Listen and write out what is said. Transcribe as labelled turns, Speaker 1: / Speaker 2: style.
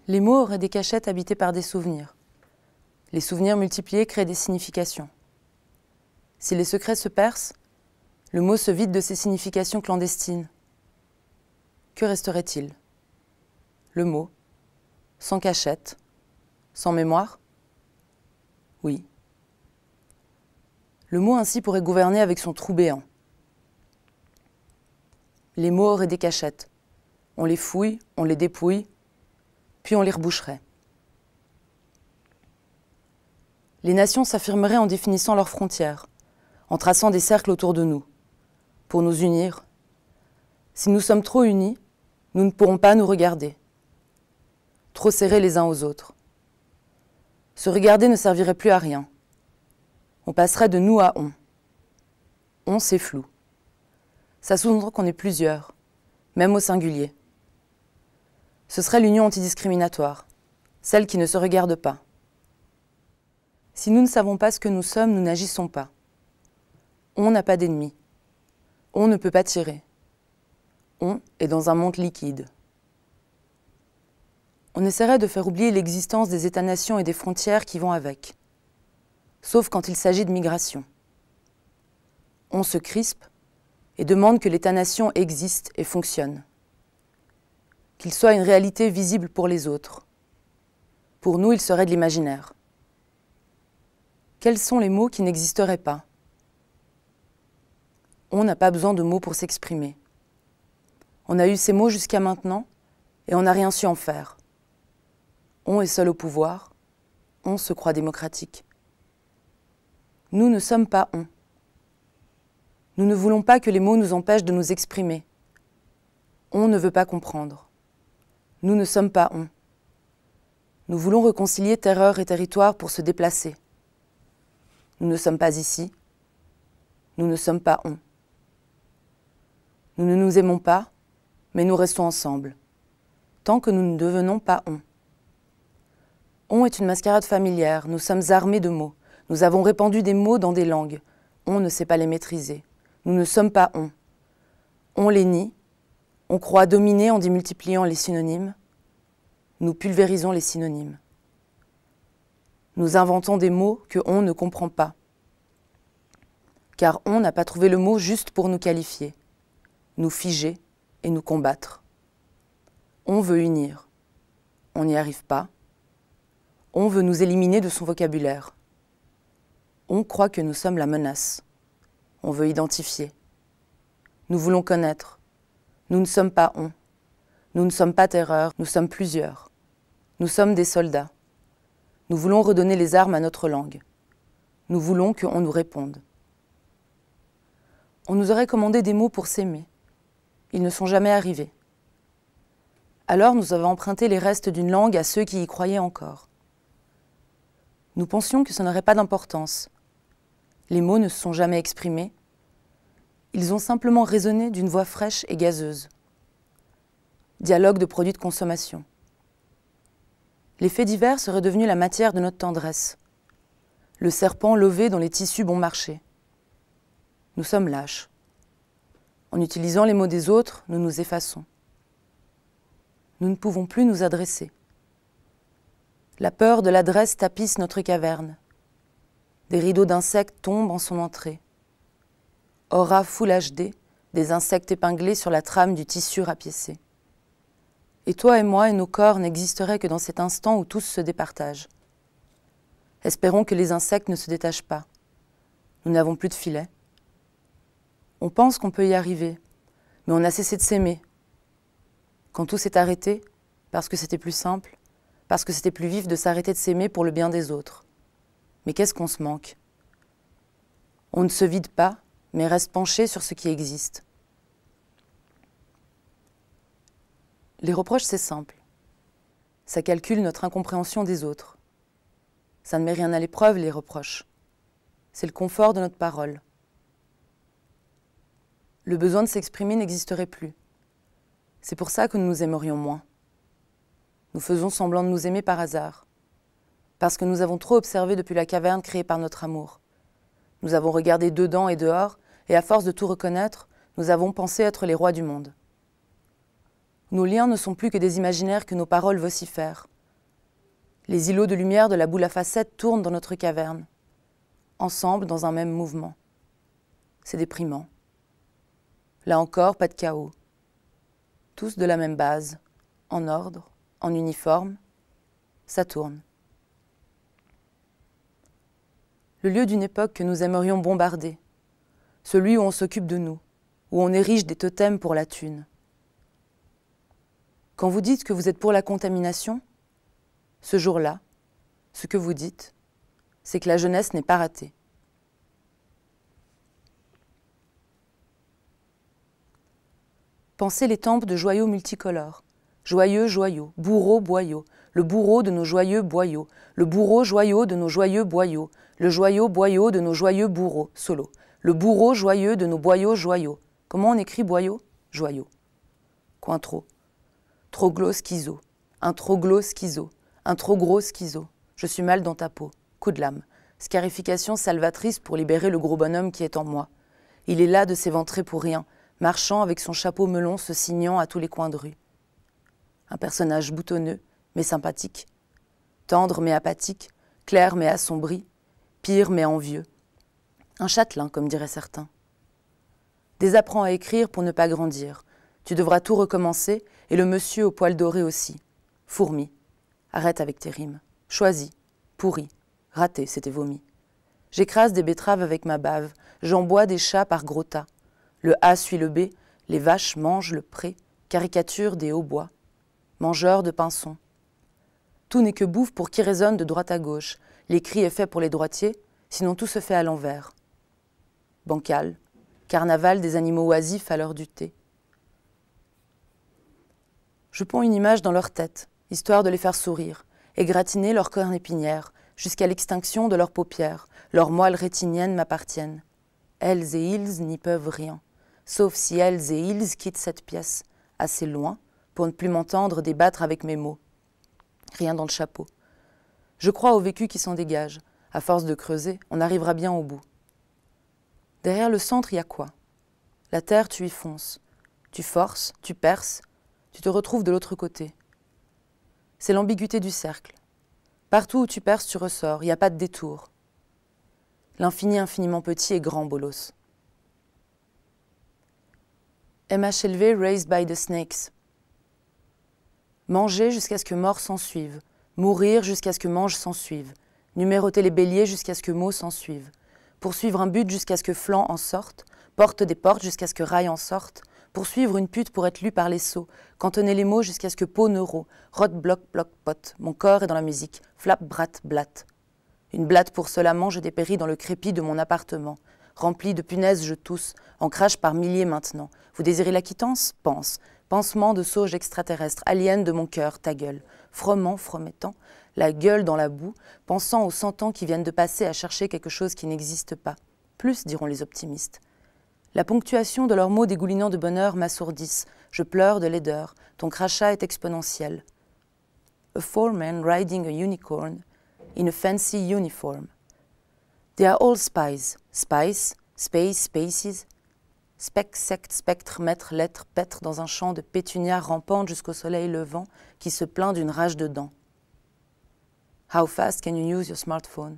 Speaker 1: Les mots auraient des cachettes habitées par des souvenirs. Les souvenirs multipliés créent des significations. Si les secrets se percent, le mot se vide de ses significations clandestines. Que resterait-il? Le mot, sans cachette, sans mémoire? Oui. Le mot ainsi pourrait gouverner avec son trou béant. Les mots auraient des cachettes. On les fouille, on les dépouille, puis on les reboucherait. Les nations s'affirmeraient en définissant leurs frontières, en traçant des cercles autour de nous, pour nous unir. Si nous sommes trop unis, nous ne pourrons pas nous regarder, trop serrés les uns aux autres. Se regarder ne servirait plus à rien. On passerait de nous à on. On, c'est flou. Ça sous-entend qu'on est plusieurs, même au singulier. Ce serait l'union antidiscriminatoire, celle qui ne se regarde pas. Si nous ne savons pas ce que nous sommes, nous n'agissons pas. On n'a pas d'ennemi. On ne peut pas tirer. On est dans un monde liquide. On essaierait de faire oublier l'existence des États-nations et des frontières qui vont avec, sauf quand il s'agit de migration. On se crispe et demande que l'État-nation existe et fonctionne, qu'il soit une réalité visible pour les autres. Pour nous, il serait de l'imaginaire. Quels sont les mots qui n'existeraient pas? On n'a pas besoin de mots pour s'exprimer. On a eu ces mots jusqu'à maintenant et on n'a rien su en faire. On est seul au pouvoir, on se croit démocratique. Nous ne sommes pas on. Nous ne voulons pas que les mots nous empêchent de nous exprimer. On ne veut pas comprendre. Nous ne sommes pas on. Nous voulons réconcilier terreur et territoire pour se déplacer. Nous ne sommes pas ici. Nous ne sommes pas on. Nous ne nous aimons pas, mais nous restons ensemble, tant que nous ne devenons pas on. On est une mascarade familière, nous sommes armés de mots. Nous avons répandu des mots dans des langues. On ne sait pas les maîtriser. Nous ne sommes pas on. On les nie. On croit dominer en démultipliant les synonymes. Nous pulvérisons les synonymes. Nous inventons des mots que on ne comprend pas. Car on n'a pas trouvé le mot juste pour nous qualifier, nous figer et nous combattre. On veut unir. On n'y arrive pas. On veut nous éliminer de son vocabulaire. On croit que nous sommes la menace. On veut identifier. Nous voulons connaître. Nous ne sommes pas on. Nous ne sommes pas terreur, nous sommes plusieurs. Nous sommes des soldats. Nous voulons redonner les armes à notre langue. Nous voulons qu'on nous réponde. On nous aurait commandé des mots pour s'aimer. Ils ne sont jamais arrivés. Alors nous avons emprunté les restes d'une langue à ceux qui y croyaient encore. Nous pensions que ça n'aurait pas d'importance. Les mots ne se sont jamais exprimés. Ils ont simplement résonné d'une voix fraîche et gazeuse. Dialogue de produits de consommation. Les faits divers seraient devenus la matière de notre tendresse. Le serpent lové dont les tissus bon marché. Nous sommes lâches. En utilisant les mots des autres, nous nous effaçons. Nous ne pouvons plus nous adresser. La peur de l'adresse tapisse notre caverne. Des rideaux d'insectes tombent en son entrée. Aura Full HD, des insectes épinglés sur la trame du tissu rapiécé. Et toi et moi et nos corps n'existeraient que dans cet instant où tous se départagent. Espérons que les insectes ne se détachent pas. Nous n'avons plus de filet. On pense qu'on peut y arriver, mais on a cessé de s'aimer. Quand tout s'est arrêté, parce que c'était plus simple, parce que c'était plus vif de s'arrêter de s'aimer pour le bien des autres. Mais qu'est-ce qu'on se manque? On ne se vide pas, mais reste penché sur ce qui existe. Les reproches, c'est simple. Ça calcule notre incompréhension des autres. Ça ne met rien à l'épreuve, les reproches. C'est le confort de notre parole. Le besoin de s'exprimer n'existerait plus. C'est pour ça que nous nous aimerions moins. Nous faisons semblant de nous aimer par hasard, parce que nous avons trop observé depuis la caverne créée par notre amour. Nous avons regardé dedans et dehors, et à force de tout reconnaître, nous avons pensé être les rois du monde. Nos liens ne sont plus que des imaginaires que nos paroles vocifèrent. Les îlots de lumière de la boule à facettes tournent dans notre caverne, ensemble dans un même mouvement. C'est déprimant. Là encore, pas de chaos. Tous de la même base, en ordre, en uniforme, ça tourne. Le lieu d'une époque que nous aimerions bombarder, celui où on s'occupe de nous, où on érige des totems pour la thune. Quand vous dites que vous êtes pour la contamination, ce jour-là, ce que vous dites, c'est que la jeunesse n'est pas ratée. Pensez les temples de joyaux multicolores. Joyeux joyaux, bourreau boyau, le bourreau de nos joyeux boyaux, le bourreau joyau de nos joyeux boyaux, le joyau boyau de nos joyeux bourreaux, solo. Le bourreau joyeux de nos boyaux joyaux. Comment on écrit boyau? Joyau. Cointreau. Troglo schizo. Un troglo schizo. Un trop gros schizo. Je suis mal dans ta peau. Coup de lame. Scarification salvatrice pour libérer le gros bonhomme qui est en moi. Il est là de s'éventrer pour rien, marchant avec son chapeau melon se signant à tous les coins de rue. Un personnage boutonneux, mais sympathique. Tendre mais apathique, clair mais assombri, pire mais envieux. Un châtelain, comme diraient certains. Désapprends à écrire pour ne pas grandir. Tu devras tout recommencer, et le monsieur au poil doré aussi. Fourmi. Arrête avec tes rimes. Choisis. Pourri. Raté, c'était vomi. J'écrase des betteraves avec ma bave. J'emboie des chats par gros tas. Le A suit le B. Les vaches mangent le pré. Caricature des hautbois. Mangeurs de pinsons. Tout n'est que bouffe pour qui résonne de droite à gauche. L'écrit est fait pour les droitiers, sinon tout se fait à l'envers. Bancal. Carnaval des animaux oisifs à l'heure du thé. Je ponds une image dans leur tête, histoire de les faire sourire, égratigner leur corne épinière, jusqu'à l'extinction de leurs paupières, leurs moelles rétiniennes m'appartiennent. Elles et ils n'y peuvent rien, sauf si elles et ils quittent cette pièce, assez loin, pour ne plus m'entendre débattre avec mes mots. Rien dans le chapeau. Je crois au vécu qui s'en dégage. À force de creuser, on arrivera bien au bout. Derrière le centre, il y a quoi? La terre, tu y fonces. Tu forces, tu perces, tu te retrouves de l'autre côté. C'est l'ambiguïté du cercle. Partout où tu perces, tu ressors, il n'y a pas de détour. L'infini infiniment petit et grand, bolos. MHLV raised by the snakes. Manger jusqu'à ce que mort s'ensuive. Mourir jusqu'à ce que mange s'ensuive. Numéroter les béliers jusqu'à ce que mots s'ensuivent. Poursuivre un but jusqu'à ce que flanc en sorte. Porte des portes jusqu'à ce que rail en sorte. Poursuivre une pute pour être lu par les sots. Cantonner les mots jusqu'à ce que peau neuro. Rot, bloc, bloc, pot. Mon corps est dans la musique. Flap, brat, blatte. Une blatte pour cela mange dépérit dans le crépi de mon appartement. Rempli de punaises, je tousse. En crache par milliers maintenant. Vous désirez la quittance? Pense. Pansement de sauge extraterrestre. Alien de mon cœur, ta gueule. Frommant, fromettant. La gueule dans la boue. Pensant aux 100 ans qui viennent de passer à chercher quelque chose qui n'existe pas. Plus, diront les optimistes. La ponctuation de leurs mots dégoulinants de bonheur m'assourdissent. Je pleure de laideur. Ton crachat est exponentiel. A foreman riding a unicorn in a fancy uniform. They are all spies. Spies, space, spaces. Spec, sect, spectre, mètre, lettre, pêtre dans un champ de pétunia rampante jusqu'au soleil levant qui se plaint d'une rage de dents. How fast can you use your smartphone?